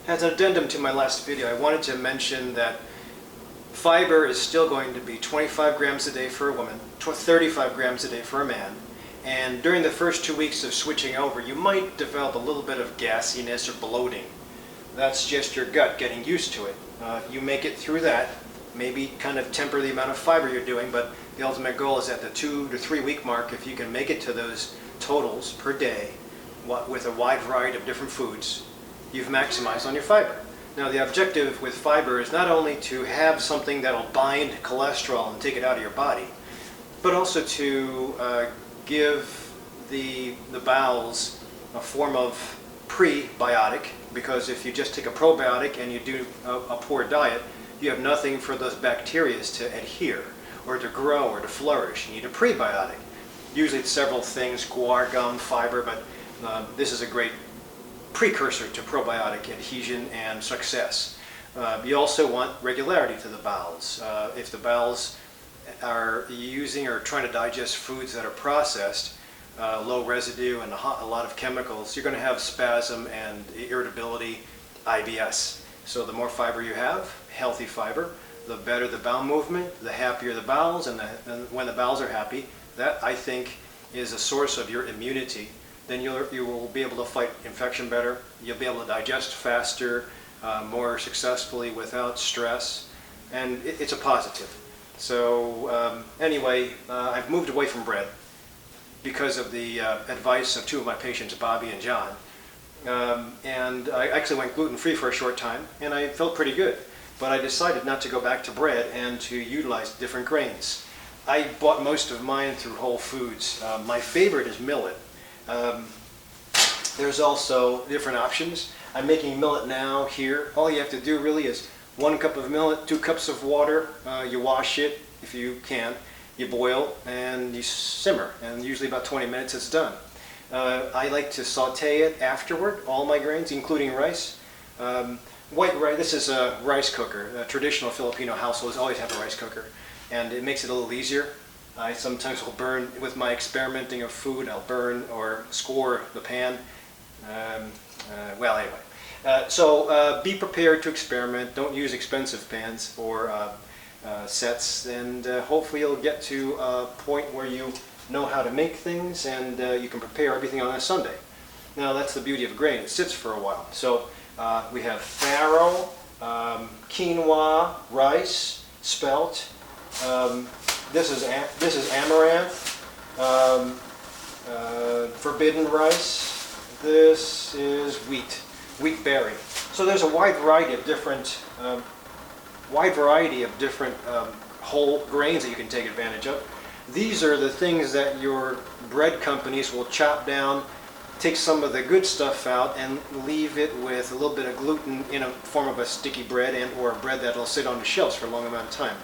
As an addendum to my last video, I wanted to mention that fiber is still going to be 25 grams a day for a woman, 35 grams a day for a man. And during the first 2 weeks of switching over, you might develop a little bit of gassiness or bloating. That's just your gut getting used to it. You make it through that, maybe kind of temper the amount of fiber you're doing, but the ultimate goal is at the 2 to 3 week mark, if you can make it to those totals per day with a wide variety of different foods, you've maximized on your fiber. Now the objective with fiber is not only to have something that'll bind cholesterol and take it out of your body, but also to give the bowels a form of prebiotic, because if you just take a probiotic and you do a poor diet, you have nothing for those bacteria to adhere or to grow or to flourish. You need a prebiotic. Usually it's several things, guar gum, fiber, but this is a great precursor to probiotic adhesion and success. You also want regularity to the bowels. If the bowels are using or trying to digest foods that are processed, low residue and a lot of chemicals, you're going to have spasm and irritability, IBS. So the more fiber you have, healthy fiber, the better the bowel movement, the happier the bowels, and when the bowels are happy, that I think is a source of your immunity. Then you will be able to fight infection better, you'll be able to digest faster, more successfully without stress, and it's a positive. So anyway, I've moved away from bread because of the advice of two of my patients, Bobby and John. And I actually went gluten-free for a short time, and I felt pretty good. But I decided not to go back to bread and to utilize different grains. I bought most of mine through Whole Foods. My favorite is millet. There's also different options. I'm making millet now here. All you have to do really is 1 cup of millet, 2 cups of water. You wash it if you can. You boil and you simmer, and usually about 20 minutes it's done. I like to saute it afterward, all my grains, including rice. White rice, this is a rice cooker. Traditional Filipino households always have a rice cooker, and it makes it a little easier. I sometimes will burn, with my experimenting of food, I'll burn or score the pan. Well, anyway. So be prepared to experiment. Don't use expensive pans or sets, and hopefully you'll get to a point where you know how to make things, and you can prepare everything on a Sunday. Now that's the beauty of a grain. It sits for a while. So we have farro, quinoa, rice, spelt. This is amaranth, forbidden rice. This is wheat berry. So there's a wide variety of different whole grains that you can take advantage of. These are the things that your bread companies will chop down, take some of the good stuff out, and leave it with a little bit of gluten in a form of a sticky bread and or a bread that will sit on the shelves for a long amount of time.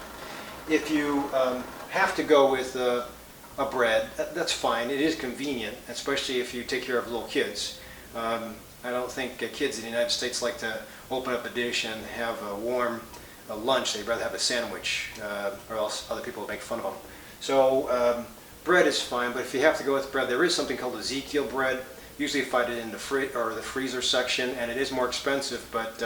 If you have to go with a bread, that's fine. It is convenient, especially if you take care of little kids. I don't think kids in the United States like to open up a dish and have a warm lunch. They'd rather have a sandwich, or else other people will make fun of them. So bread is fine, but if you have to go with bread, there is something called Ezekiel bread. Usually you find it in the freezer section, and it is more expensive, but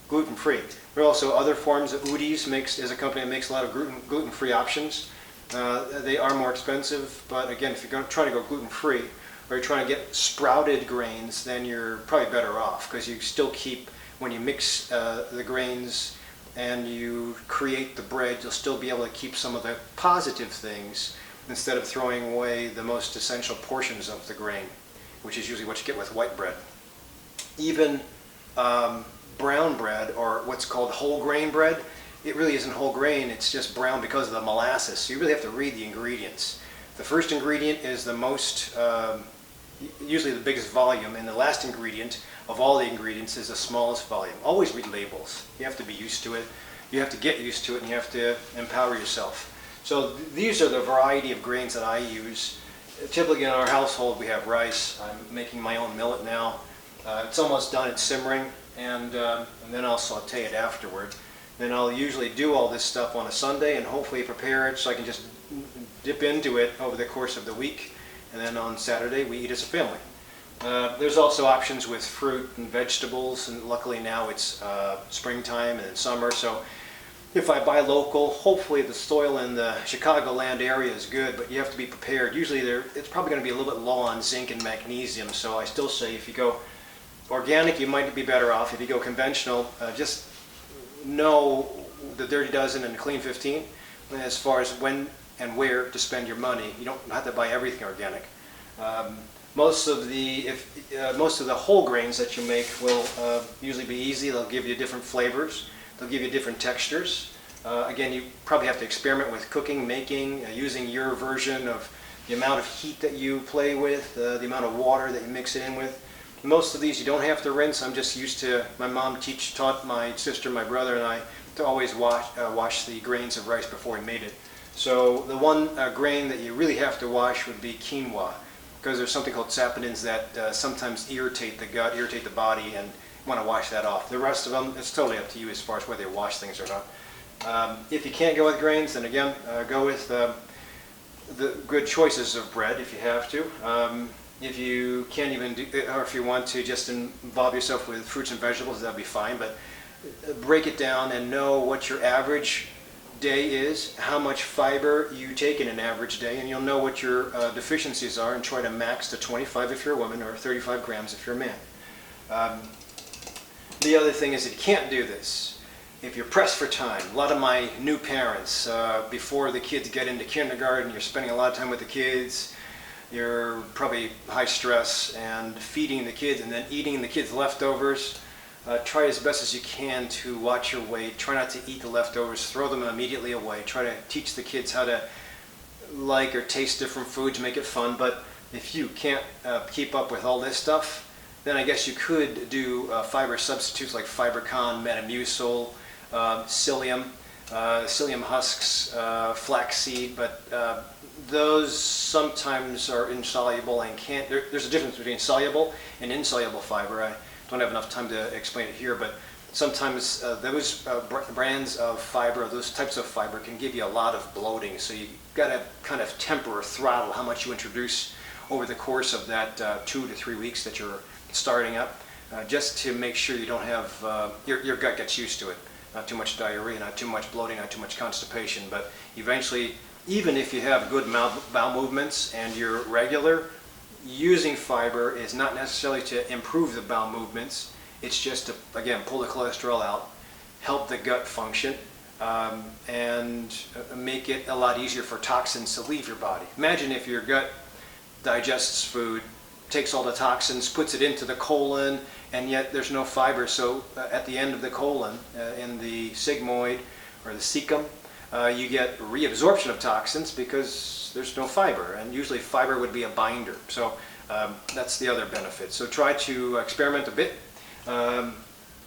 gluten-free. There are also other forms. Udi's is a company that makes a lot of gluten-free options. They are more expensive, but again, if you're going to try to go gluten-free, or you're trying to get sprouted grains, then you're probably better off, because you still keep, when you mix the grains and you create the bread, you'll still be able to keep some of the positive things instead of throwing away the most essential portions of the grain, which is usually what you get with white bread. Even brown bread, or what's called whole grain bread, it really isn't whole grain, it's just brown because of the molasses. So you really have to read the ingredients. The first ingredient is the most, usually the biggest volume, and the last ingredient of all the ingredients is the smallest volume. Always read labels. You have to be used to it. You have to get used to it, and you have to empower yourself. So these are the variety of grains that I use. Typically in our household we have rice. I'm making my own millet now. It's almost done, it's simmering, and then I'll saute it afterward. Then I'll usually do all this stuff on a Sunday and hopefully prepare it so I can just dip into it over the course of the week, and then on Saturday we eat as a family. There's also options with fruit and vegetables, and luckily now it's springtime and it's summer, so if I buy local, hopefully the soil in the Chicagoland area is good, but you have to be prepared. Usually it's probably going to be a little bit low on zinc and magnesium, so I still say if you go organic, you might be better off. If you go conventional, just know the Dirty Dozen and the Clean 15 as far as when and where to spend your money. You don't have to buy everything organic. Most of the whole grains that you make will usually be easy. They'll give you different flavors. They'll give you different textures. Again, you probably have to experiment with cooking, making, using your version of the amount of heat that you play with, the amount of water that you mix it in with. Most of these you don't have to rinse. I'm just used to, my mom taught my sister, my brother, and I to always wash the grains of rice before we made it. So the one grain that you really have to wash would be quinoa, because there's something called saponins that sometimes irritate the gut, irritate the body, and you want to wash that off. The rest of them, it's totally up to you as far as whether you wash things or not. If you can't go with grains, then again, go with the good choices of bread if you have to. If you can't even do, or if you want to just involve yourself with fruits and vegetables, that'd be fine, but break it down and know what your average day is, how much fiber you take in an average day, and you'll know what your deficiencies are, and try to max to 25 if you're a woman or 35 grams if you're a man. The other thing is that you can't do this if you're pressed for time. A lot of my new parents, before the kids get into kindergarten, you're spending a lot of time with the kids, you're probably high stress, and feeding the kids and then eating the kids' leftovers. Try as best as you can to watch your weight. Try not to eat the leftovers. Throw them immediately away. Try to teach the kids how to like or taste different foods, make it fun. But if you can't keep up with all this stuff, then I guess you could do fiber substitutes like FiberCon, Metamucil, psyllium, psyllium husks, flaxseed, but those sometimes are insoluble and can't. There's a difference between soluble and insoluble fiber. I don't have enough time to explain it here, but sometimes those brands of fiber, those types of fiber, can give you a lot of bloating. So you got to kind of temper or throttle how much you introduce over the course of that 2 to 3 weeks that you're starting up, just to make sure you don't have your gut gets used to it. Not too much diarrhea, not too much bloating, not too much constipation. But eventually, even if you have good bowel movements and you're regular, using fiber is not necessarily to improve the bowel movements. It's just to, again, pull the cholesterol out, help the gut function, and make it a lot easier for toxins to leave your body. Imagine if your gut digests food, takes all the toxins, puts it into the colon, and yet there's no fiber. So at the end of the colon, in the sigmoid or the cecum, you get reabsorption of toxins because there's no fiber, and usually fiber would be a binder. So that's the other benefit. So try to experiment a bit.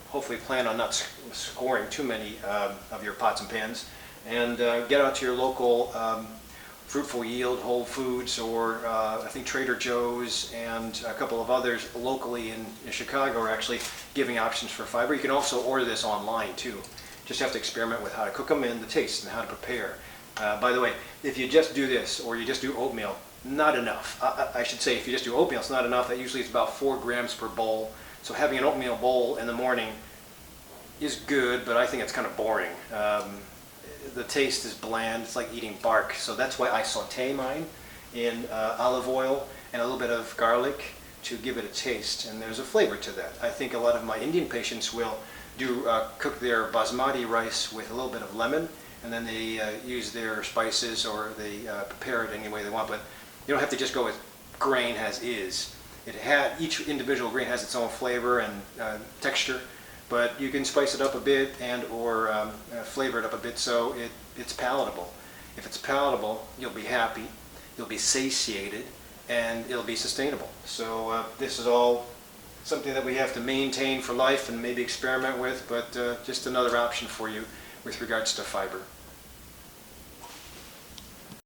Hopefully plan on not scoring too many of your pots and pans, and get out to your local Fruitful Yield, Whole Foods, or I think Trader Joe's and a couple of others locally in Chicago are actually giving options for fiber. You can also order this online too. Just have to experiment with how to cook them and the taste and how to prepare. By the way, if you just do this or you just do oatmeal, not enough. I should say if you just do oatmeal, it's not enough. That usually is about 4 grams per bowl. So having an oatmeal bowl in the morning is good, but I think it's kind of boring. The taste is bland. It's like eating bark. So that's why I saute mine in olive oil and a little bit of garlic to give it a taste, and there's a flavor to that. I think a lot of my Indian patients will cook their basmati rice with a little bit of lemon, and then they use their spices, or they prepare it any way they want. But you don't have to just go with grain as is. Each individual grain has its own flavor and texture, but you can spice it up a bit and or flavor it up a bit so it's palatable. If it's palatable, you'll be happy, you'll be satiated, and it'll be sustainable. So this is all something that we have to maintain for life and maybe experiment with, but just another option for you with regards to fiber.